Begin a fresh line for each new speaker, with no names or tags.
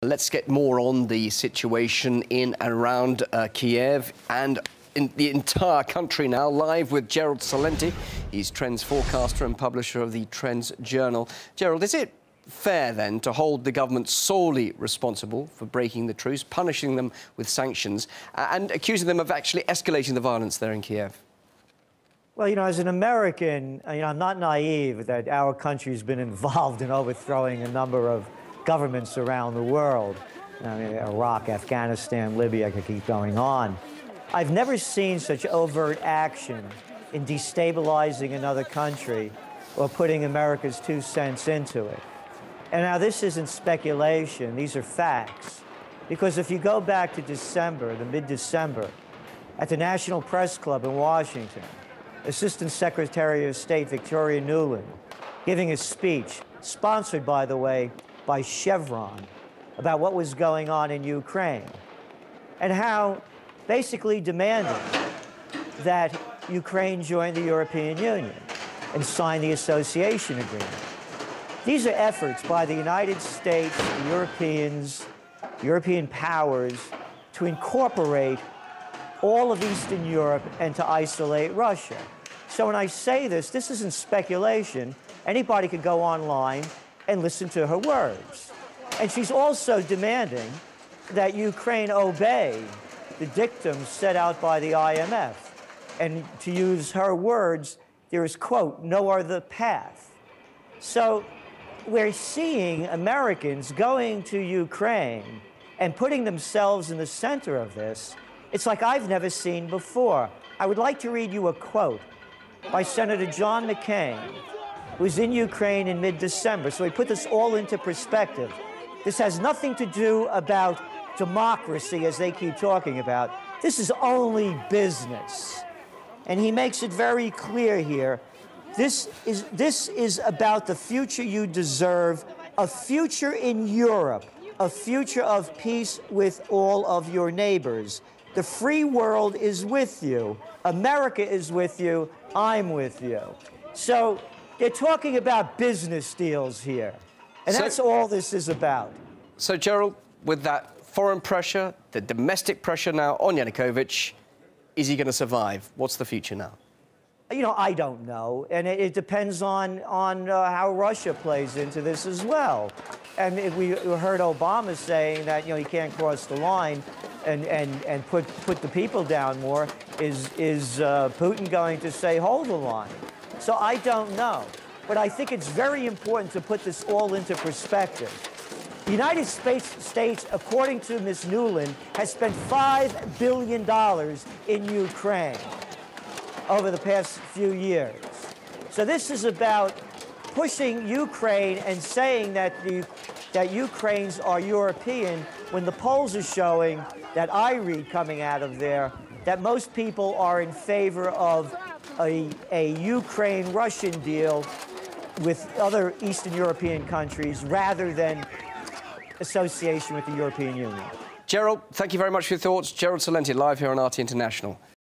Let's get more on the situation in and around Kiev and in the entire country now, live with Жералд Селенте. He's trends forecaster and publisher of the Trends Journal. Жералд, is it fair then to hold the government solely responsible for breaking the truce, punishing them with sanctions and accusing them of actually escalating the violence there in Kiev?
Well, as an American, I'm not naive that our country's been involved in overthrowing a number of governments around the world. Iraq, Afghanistan, Libya, I could keep going on. I've never seen such overt action in destabilizing another country or putting America's 2 cents into it. And now this isn't speculation, these are facts. Because if you go back to December, the mid-December, at the National Press Club in Washington, Assistant Secretary of State Victoria Nuland giving a speech, sponsored, by the way, by Chevron, about what was going on in Ukraine, and how basically demanding that Ukraine join the European Union and sign the association agreement. These are efforts by the United States, the Europeans, European powers, to incorporate all of Eastern Europe and to isolate Russia. So when I say this isn't speculation. Anybody could go online and listen to her words. And she's also demanding that Ukraine obey the dictum set out by the IMF. And to use her words, there is, quote, no other path. So we're seeing Americans going to Ukraine and putting themselves in the center of this. It's like I've never seen before. I would like to read you a quote by Senator John McCain, who was in Ukraine in mid-December. So we put this all into perspective. This has nothing to do about democracy, as they keep talking about. This is only business. And he makes it very clear here. This is about the future you deserve, a future in Europe, a future of peace with all of your neighbors. The free world is with you. America is with you. I'm with you. So they're talking about business deals here. And that's all this is about.
So, Жералд, with that foreign pressure, the domestic pressure now on Yanukovych, is he going to survive? What's the future now?
I don't know, and it depends on how Russia plays into this as well. And if we heard Obama saying that he can't cross the line and put the people down more. Is Putin going to say hold the line? So I don't know, but I think it's very important to put this all into perspective. The United States, according to Ms. Nuland, has spent $5 billion in Ukraine over the past few years. So this is about pushing Ukraine and saying that Ukrainians are European, when the polls are showing, that I read coming out of there, that most people are in favor of a Ukraine-Russian deal with other Eastern European countries rather than association with the European Union.
Жералд, thank you very much for your thoughts. Жералд Селенте, live here on RT International.